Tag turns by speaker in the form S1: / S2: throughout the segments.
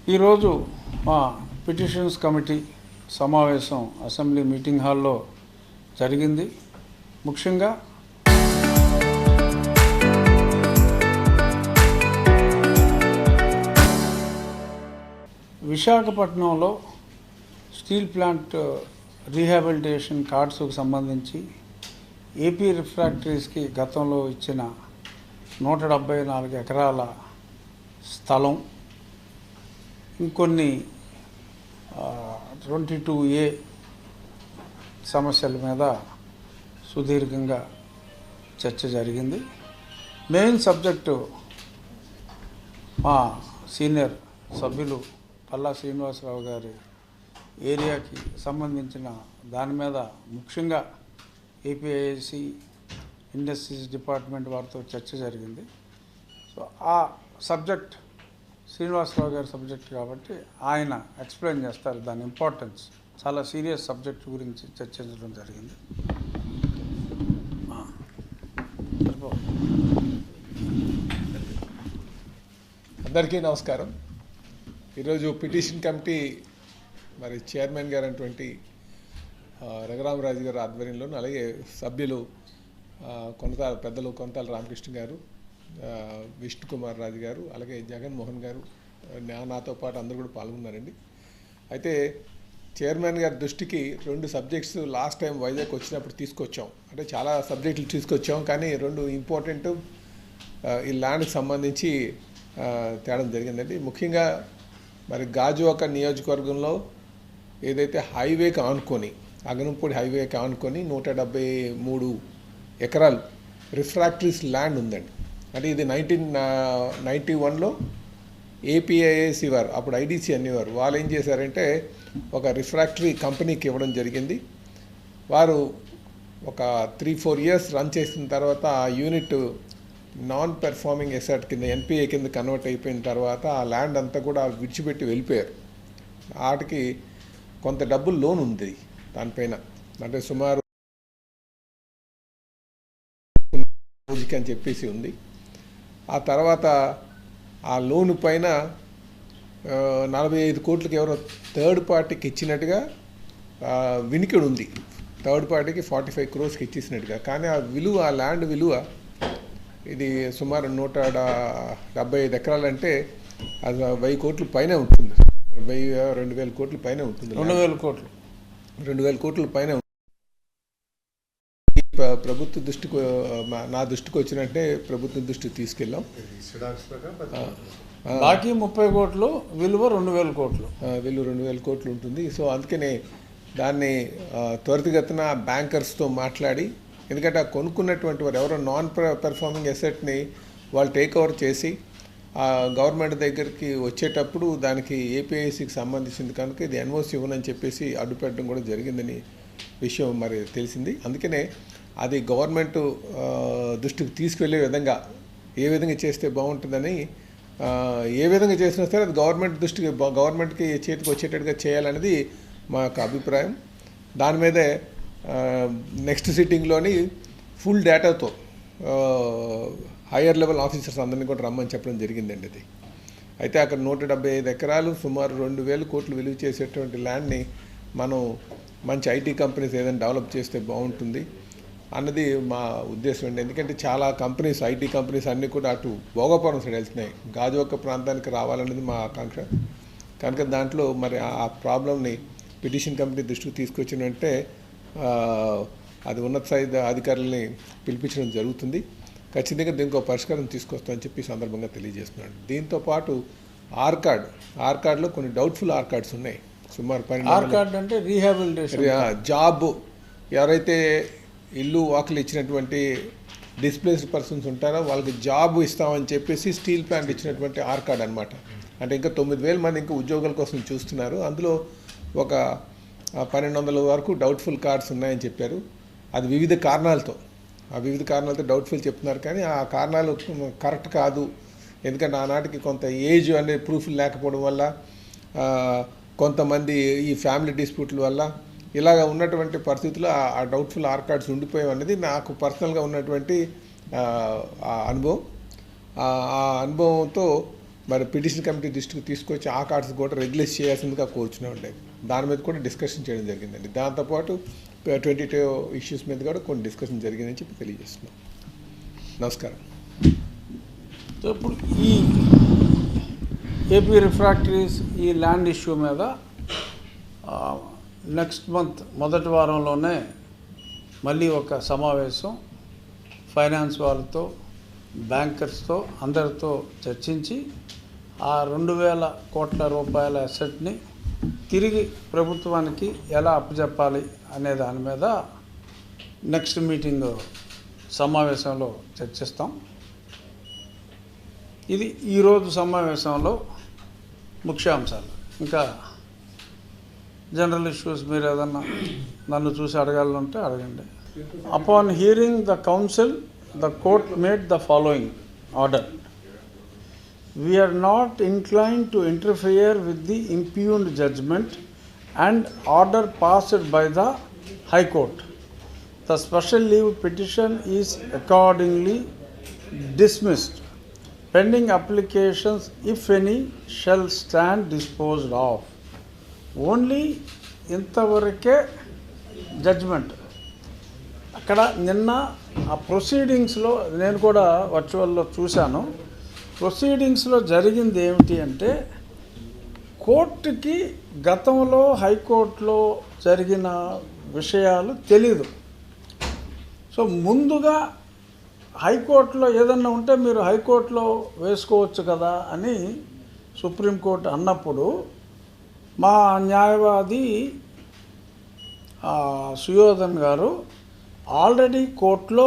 S1: ఈరోజు మా petitions committee సమావేశం అసెంబ్లీ మీటింగ్ హాల్లో జరిగింది. ముఖ్యంగా విశాఖపట్నంలో స్టీల్ ప్లాంట్ రీహాబిలిటేషన్ కార్డ్స్కు సంబంధించి ఏపీ రిఫ్రాక్టరీస్కి గతంలో ఇచ్చిన 174 ఎకరాల స్థలం, ఇంకొన్ని 22A సమస్యల మీద సుదీర్ఘంగా చర్చ జరిగింది. మెయిన్ సబ్జెక్టు మా సీనియర్ సభ్యులు పల్లా శ్రీనివాసరావు గారి ఏరియాకి సంబంధించిన దాని మీద ముఖ్యంగా ఏపీఐఐసి ఇండస్ట్రీస్ డిపార్ట్మెంట్ వారితో చర్చ జరిగింది. సో ఆ సబ్జెక్ట్ శ్రీనివాసరావు గారి సబ్జెక్ట్ కాబట్టి ఆయన ఎక్స్ప్లెయిన్ చేస్తారు దాని ఇంపార్టెన్స్. చాలా సీరియస్ సబ్జెక్ట్ గురించి చర్చించడం జరిగింది.
S2: అందరికీ నమస్కారం. ఈరోజు పిటిషన్ కమిటీ మరి చైర్మన్ గారు అటువంటి రఘురామరాజు గారు ఆధ్వర్యంలోను, అలాగే సభ్యులు కొనతాల పెద్దలు కొనతాల రామకృష్ణ గారు, విష్ణు కుమార్ రాజు గారు, అలాగే జగన్మోహన్ గారు, నాతో పాటు అందరూ కూడా పాల్గొన్నారండి. అయితే చైర్మన్ గారి దృష్టికి 2 సబ్జెక్ట్స్ లాస్ట్ టైం వైజాగ్ వచ్చినప్పుడు తీసుకొచ్చాం. అంటే చాలా సబ్జెక్టులు తీసుకొచ్చాం, కానీ 2 ఇంపార్టెంట్ ఈ ల్యాండ్కి సంబంధించి తేడం జరిగిందండి. ముఖ్యంగా మరి గాజువాక నియోజకవర్గంలో ఏదైతే హైవేకి ఆనుకొని, అగనంపూడి హైవేకి ఆనుకొని 173 ఎకరాలు రిఫ్రాక్టరీస్ ల్యాండ్ ఉందండి. అంటే ఇది 1991లో ఏపీఐఐసి వారు, అప్పుడు ఐడిసి అనేవారు, వాళ్ళు ఏం చేశారంటే ఒక రిఫ్రాక్టరీ కంపెనీకి ఇవ్వడం జరిగింది. వారు ఒక 3-4 ఇయర్స్ రన్ చేసిన తర్వాత ఆ యూనిట్ నాన్ పెర్ఫార్మింగ్ ఎసెట్ కింద ఎన్పిఏ కింద కన్వర్ట్ అయిపోయిన తర్వాత ఆ ల్యాండ్ అంతా కూడా విడిచిపెట్టి వెళ్ళిపోయారు. వాటికి కొంత డబ్బులు లోన్ ఉంది దానిపైన, అంటే సుమారు అని చెప్పేసి ఉంది. ఆ తర్వాత ఆ లోను పైన 45 కోట్లకి ఎవరో థర్డ్ పార్టీకి ఇచ్చినట్టుగా వినికిడి ఉంది. థర్డ్ పార్టీకి 45 crores ఇచ్చేసినట్టుగా. కానీ ఆ విలువ, ఆ ల్యాండ్ విలువ ఇది సుమారు 175 ఎకరాలంటే అది 1000 కోట్ల పైన ఉంటుంది. 2,000 కోట్ల పైన ఉంటుంది. 2,000 కోట్ల పైన. ప్రభుత్వ దృష్టికి, నా దృష్టికి వచ్చినట్టే ప్రభుత్వం దృష్టికి తీసుకెళ్ళాం.
S1: బాకీ 30 కోట్లు, విలువ 2,000 కోట్లు,
S2: విలువ 2,000 కోట్లు ఉంటుంది. సో అందుకనే దాన్ని త్వరితగతిన బ్యాంకర్స్తో మాట్లాడి, ఎందుకంటే ఆ కొనుక్కున్నటువంటి వారు ఎవరో నాన్ పెర్ఫార్మింగ్ ఎసెట్ని వాళ్ళు టేక్ ఓవర్ చేసి గవర్నమెంట్ దగ్గరికి వచ్చేటప్పుడు దానికి ఏపీఐసికి సంబంధించింది కనుక ఇది ఎన్ఓసి ఇవ్వనని చెప్పేసి అడ్డుపెట్టడం కూడా జరిగిందని విషయం మరి తెలిసింది. అందుకనే అది గవర్నమెంట్ దృష్టికి తీసుకువెళ్ళే విధంగా ఏ విధంగా చేస్తే బాగుంటుందని, ఏ విధంగా చేసినా సరే అది గవర్నమెంట్కి చేతికి వచ్చేటట్టుగా చేయాలనేది మా యొక్క అభిప్రాయం. దాని మీదే నెక్స్ట్ సిట్టింగ్లోని ఫుల్ డేటాతో హయ్యర్ లెవెల్ ఆఫీసర్స్ అందరినీ కూడా రమ్మని చెప్పడం జరిగిందండి. అది అయితే అక్కడ 175 ఎకరాలు సుమారు 2,000 కోట్లు విలువ చేసేటువంటి ల్యాండ్ని మనం మంచి ఐటీ కంపెనీస్ ఏదైనా డెవలప్ చేస్తే బాగుంటుంది అన్నది మా ఉద్దేశం అండి. ఎందుకంటే చాలా కంపెనీస్, ఐటీ కంపెనీస్ అన్నీ కూడా అటు భోగాపురం సైడ్ వెళ్తున్నాయి, గాజువాక ప్రాంతానికి రావాలనేది మా ఆకాంక్ష. కనుక దాంట్లో మరి ఆ ప్రాబ్లమ్ని పిటిషన్ కంపెనీ దృష్టికి తీసుకొచ్చినంటే అది ఉన్నత స్థాయి అధికారులని పిలిపించడం జరుగుతుంది. ఖచ్చితంగా దీనికి ఒక పరిష్కారం తీసుకొస్తామని చెప్పి సందర్భంగా తెలియజేస్తున్నాను. దీంతోపాటు ఆర్కార్డ్లో కొన్ని డౌట్ఫుల్ ఆర్కార్డ్స్ ఉన్నాయి. సుమారు
S1: 12 అంటే రీహాబిలిటేషన్
S2: జాబ్, ఎవరైతే ఇల్లు వాకిలు ఇచ్చినటువంటి డిస్ప్లేస్డ్ పర్సన్స్ ఉంటారో వాళ్ళకి జాబ్ ఇస్తామని చెప్పేసి స్టీల్ ప్లాంట్ ఇచ్చినటువంటి ఆర్కార్డ్ అనమాట. అంటే ఇంకా 9,000 మంది ఇంకా ఉద్యోగాల కోసం చూస్తున్నారు. అందులో ఒక 1,200 వరకు డౌట్ఫుల్ కార్డ్స్ ఉన్నాయని చెప్పారు. అది వివిధ కారణాలతో డౌట్ఫుల్ చెప్తున్నారు. కానీ ఆ కారణాలు కరెక్ట్ కాదు. ఎందుకంటే ఆనాటికి కొంత ఏజ్ అనే ప్రూఫ్ లేకపోవడం వల్ల, కొంతమంది ఈ ఫ్యామిలీ డిస్ప్యూట్ల వల్ల ఇలాగ ఉన్నటువంటి పరిస్థితుల్లో ఆ డౌట్ఫుల్ ఆర్కార్డ్స్ ఉండిపోయాం అనేది నాకు పర్సనల్గా ఉన్నటువంటి అనుభవం. ఆ అనుభవంతో మరి పిటిషన్ కమిటీ దృష్టికి తీసుకొచ్చి ఆ కార్డ్స్ కూడా రెగ్యులేట్ చేయాల్సిందిగా కోరుచునే ఉండేది. దాని మీద కూడా డిస్కషన్ చేయడం జరిగిందండి. దాంతోపాటు 22 ఇష్యూస్ మీద కూడా కొన్ని డిస్కషన్ జరిగిందని చెప్పి తెలియజేస్తున్నాం. నమస్కారం.
S1: ఇప్పుడు ఈ ఏపీ రిఫ్రాక్టరీస్ ఈ ల్యాండ్ ఇష్యూ మీద నెక్స్ట్ మంత్ మొదటి వారంలోనే మళ్ళీ ఒక సమావేశం ఫైనాన్స్ వాళ్ళతో, బ్యాంకర్స్తో అందరితో చర్చించి ఆ 2000 కోట్ల రూపాయల అసెట్ని తిరిగి ప్రభుత్వానికి ఎలా అప్పచెప్పాలి అనే దాని మీద నెక్స్ట్ మీటింగ్ సమావేశంలో చర్చిస్తాం. ఇది ఈరోజు సమావేశంలో ముఖ్యాంశాలు. ఇంకా జనరల్ ఇష్యూస్ మీరు ఏదన్నా నన్ను చూసి అడగాలంటే అడగండి. Upon hearing the council, the court made the following order. We are not inclined to interfere with the impugned judgment and order passed by the High Court. The special leave petition is accordingly dismissed. Pending applications, if any, shall stand disposed of. Only ఇంతవరకే judgement. అక్కడ నిన్న ఆ ప్రొసీడింగ్స్లో నేను కూడా వర్చువల్లో చూశాను. ప్రొసీడింగ్స్లో జరిగింది ఏమిటి అంటే కోర్టుకి గతంలో హైకోర్టులో జరిగిన విషయాలు తెలీదు. సో ముందుగా హైకోర్టులో ఏదన్నా ఉంటే మీరు హైకోర్టులో వేసుకోవచ్చు కదా అని సుప్రీంకోర్టు అన్నప్పుడు మా న్యాయవాది సుయోధన్ గారు ఆల్రెడీ కోర్టులో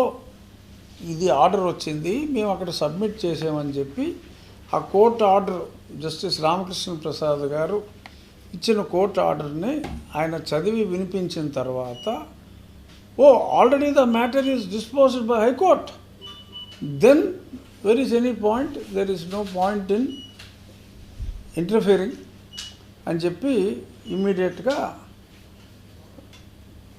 S1: ఇది ఆర్డర్ వచ్చింది, మేము అక్కడ సబ్మిట్ చేసామని చెప్పి ఆ court order justice Ramakrishna Prasad గారు ఇచ్చిన కోర్టు ఆర్డర్ని ఆయన చదివి వినిపించిన తర్వాత already the matter is disposed by high court, then where is any point, there is no point in interfering అని చెప్పి ఇమ్మీడియట్గా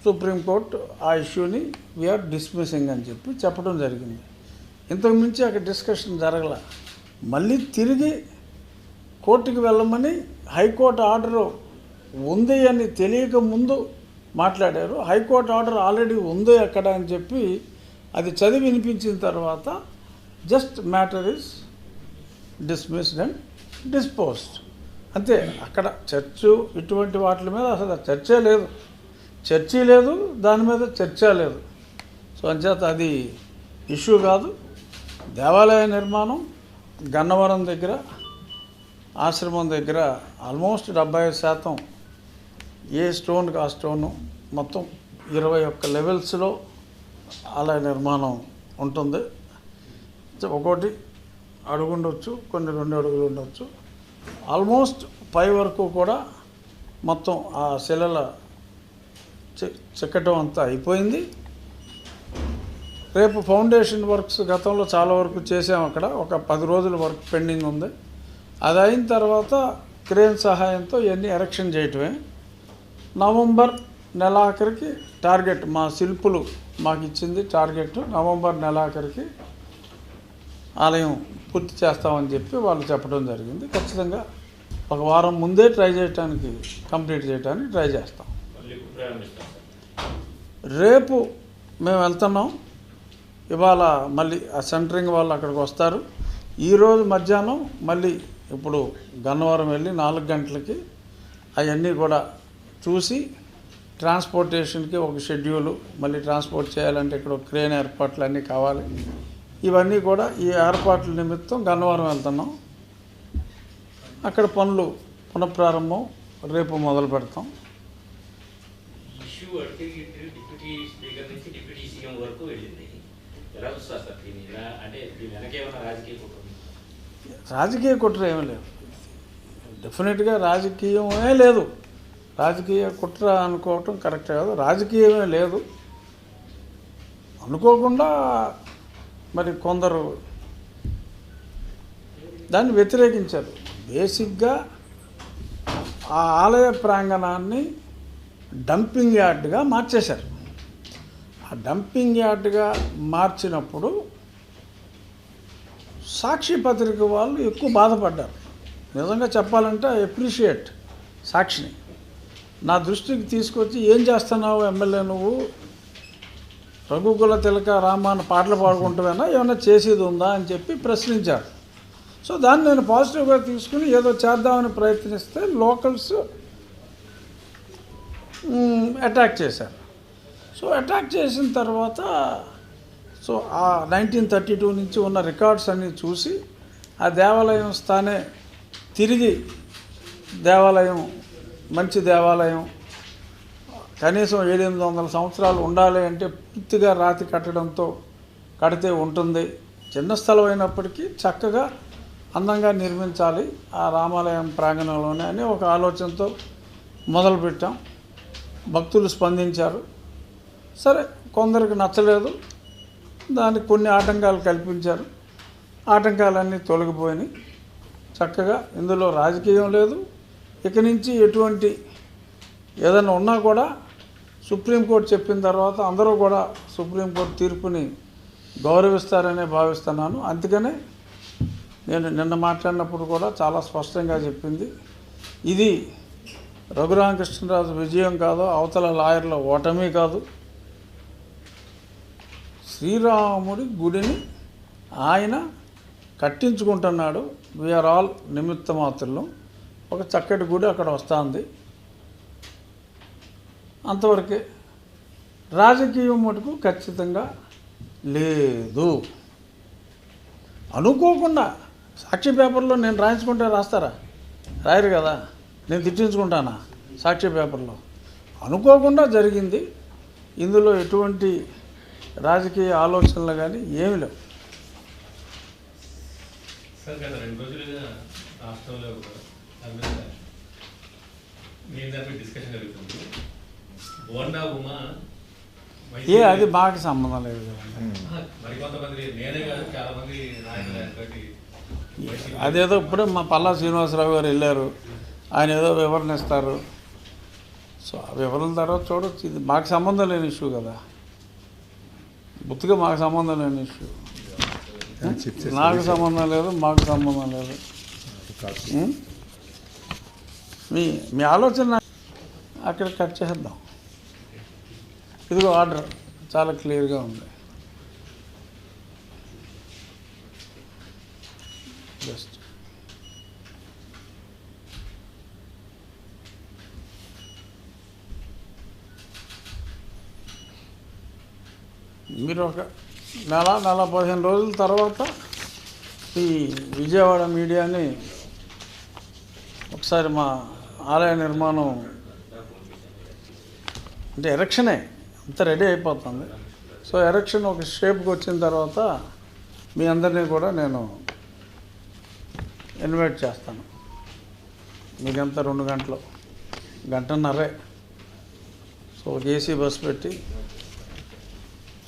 S1: సుప్రీంకోర్టు ఆ ఇష్యూని వీఆర్ డిస్మిసింగ్ అని చెప్పి చెప్పడం జరిగింది. ఇంతకు మించి అక్కడ డిస్కషన్ జరగల. మళ్ళీ తిరిగి కోర్టుకి వెళ్ళమని హైకోర్టు ఆర్డర్ ఉంది అని తెలియక ముందు మాట్లాడారు. హైకోర్టు ఆర్డర్ ఆల్రెడీ ఉంది అక్కడ అని చెప్పి అది చదివి వినిపించిన తర్వాత just matter is dismissed and disposed అంతే. అక్కడ చర్చు ఇటువంటి వాటి మీద అసలు చర్చే లేదు, దాని మీద చర్చ లేదు. సో అంచేత అది ఇష్యూ కాదు. దేవాలయ నిర్మాణం గన్నవరం దగ్గర ఆశ్రమం దగ్గర ఆల్మోస్ట్ 75% ఏ స్టోన్కి ఆ స్టోను మొత్తం 21 లెవెల్స్లో ఆలయ నిర్మాణం ఉంటుంది. ఒకటి అడుగు ఉండొచ్చు, కొన్ని 2 అడుగులు ఉండొచ్చు. ఆల్మోస్ట్ పై వరకు కూడా మొత్తం ఆ శిలల చెక్కటం అంతా అయిపోయింది. రేపు ఫౌండేషన్ వర్క్స్ గతంలో చాలా వరకు చేసాం. అక్కడ ఒక 10 రోజుల వర్క్ పెండింగ్ ఉంది. అది అయిన తర్వాత క్రేన్ సహాయంతో ఇవన్నీ ఎరెక్షన్ చేయటమే. నవంబర్ నెలాఖరికి టార్గెట్, మా శిల్పులు మాకు ఇచ్చింది టార్గెట్, నవంబర్ నెలాఖరికి ఆలయం పూర్తి చేస్తామని చెప్పి వాళ్ళు చెప్పడం జరిగింది. ఖచ్చితంగా ఒక వారం ముందే కంప్లీట్ చేయడానికి ట్రై చేస్తాం. రేపు మేము వెళ్తున్నాం. ఇవాళ మళ్ళీ ఆ సెంటరింగ్ వాళ్ళు అక్కడికి వస్తారు. ఈరోజు మధ్యాహ్నం మళ్ళీ ఇప్పుడు గన్నవరం వెళ్ళి 4 గంటలకి అవన్నీ కూడా చూసి ట్రాన్స్పోర్టేషన్కి ఒక షెడ్యూలు, మళ్ళీ ట్రాన్స్పోర్ట్ చేయాలంటే ఇక్కడ క్రేన్ ఏర్పాట్లు అన్నీ కావాలి. ఇవన్నీ కూడా ఈ ఏర్పాట్ల నిమిత్తం గన్నవరం వెళ్తున్నాం. అక్కడ పనులు పునఃప్రారంభం రేపు మొదలు పెడతాం.
S3: డిప్యూటీ స్పీకర్ నుంచి డిప్యూటీ సీఎం వరకు వెళ్ళింది. ఎలా వస్తుంది సార్ దీని? అంటే దీని వెనక ఏమైనా
S1: రాజకీయ కుట్ర ఏమీ లేదు. డెఫినెట్గా రాజకీయమే లేదు. రాజకీయ కుట్ర అనుకోవటం కరెక్ట్ కాదు. రాజకీయమే లేదు. అనుకోకుండా మరి కొందరు దాన్ని వ్యతిరేకించారు. బేసిక్గా ఆ ఆలయ ప్రాంగణాన్ని డంపింగ్ యార్డ్గా మార్చేశారు. ఆ డంపింగ్ యార్డ్గా మార్చినప్పుడు సాక్షి పత్రిక వాళ్ళు ఎక్కువ బాధపడ్డారు. నిజంగా చెప్పాలంటే ఐ అప్రిషియేట్ సాక్షిని. నా దృష్టికి తీసుకొచ్చి ఏం చేస్తున్నావు ఎమ్మెల్యే నువ్వు, రఘుకుల తిలక రామాన పాటలు పాడుకుంటావేనా, ఏమైనా చేసేది ఉందా అని చెప్పి ప్రశ్నించారు. సో దాన్ని నేను పాజిటివ్గా తీసుకుని ఏదో చేద్దామని ప్రయత్నిస్తే లోకల్స్ అటాక్ చేశారు. సో అటాక్ చేసిన తర్వాత సో ఆ 1932 నుంచి ఉన్న రికార్డ్స్ అన్నీ చూసి ఆ దేవాలయం స్థానే తిరిగి దేవాలయం మంచి దేవాలయం కనీసం 700-800 సంవత్సరాలు ఉండాలి అంటే పూర్తిగా రాతి కట్టడంతో కడితే ఉంటుంది. చిన్న స్థలం అయినప్పటికీ చక్కగా అందంగా నిర్మించాలి ఆ రామాలయం ప్రాంగణంలోనే అని ఒక ఆలోచనతో మొదలుపెట్టాం. భక్తులు స్పందించారు. సరే, కొందరికి నచ్చలేదు, దానికి కొన్ని ఆటంకాలు కల్పించారు. ఆటంకాలన్నీ తొలగిపోయినాయి. చక్కగా ఇందులో రాజకీయం లేదు. ఇక నుంచి ఎటువంటి ఏదైనా ఉన్నా కూడా సుప్రీంకోర్టు చెప్పిన తర్వాత అందరూ కూడా సుప్రీంకోర్టు తీర్పుని గౌరవిస్తారనే భావిస్తున్నాను. అందుకనే నేను నిన్న మాట్లాడినప్పుడు కూడా చాలా స్పష్టంగా చెప్పింది, ఇది రఘురామకృష్ణరాజు విజయం కాదు, అవతల లాయర్ల ఓటమి కాదు. శ్రీరాముడి గుడిని ఆయన కట్టించుకుంటున్నాడు. వీఆర్ ఆల్ నిమిత్త మాత్రులు. ఒక చక్కటి గుడి అక్కడ వస్తుంది, అంతవరకే. రాజకీయం మటుకు ఖచ్చితంగా లేదు. అనుకోకుండా సాక్షి పేపర్లో నేను రాయించుకుంటే రాస్తారా? రాయరు కదా. నేను తిట్టించుకుంటానా సాక్షి పేపర్లో? అనుకోకుండా జరిగింది. ఇందులో ఎటువంటి రాజకీయ ఆలోచనలు కానీ ఏమి లేవు.
S4: సార్, గత 2 రోజులుగా రాష్ట్రంలో డిస్కషన్ జరుగుతుంది. బోండా ఉమా
S1: అది మాకు సంబంధం లేదు కదండి.
S4: మరికొంతమంది, నేనే కాదు చాలా మంది నాయకులు,
S1: అదేదో ఇప్పుడే మా పల్లా శ్రీనివాసరావు గారు వెళ్ళారు, ఆయన ఏదో వివరణ ఇస్తారు. సో ఆ వివరణ తర్వాత చూడొచ్చు. ఇది మాకు సంబంధం లేని ఇష్యూ కదా, బుద్ధిగా మాకు సంబంధం లేని ఇష్యూ. నాకు సంబంధం లేదు, మాకు సంబంధం లేదు. మీ ఆలోచన అక్కడ కట్ చేద్దాం. ఇదిగో ఆర్డర్ చాలా క్లియర్గా ఉంది. జస్ట్ మీరు ఒక నెల 15 రోజుల తర్వాత ఈ విజయవాడ మీడియాని ఒకసారి మా ఆలయ నిర్మాణం అంటే ఎలక్షనే అంతా రెడీ అయిపోతుంది. సో ఎలక్షన్ ఒక షేప్కి వచ్చిన తర్వాత మీ అందరినీ కూడా నేను ఇన్వైట్ చేస్తాను. మీకంతా 2 గంటలు, 1.5 సో ఒక ఏసీ బస్ పెట్టి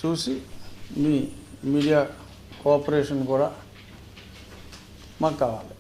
S1: చూసి మీ మీడియా కోఆపరేషన్ కూడా మాకు కావాలి.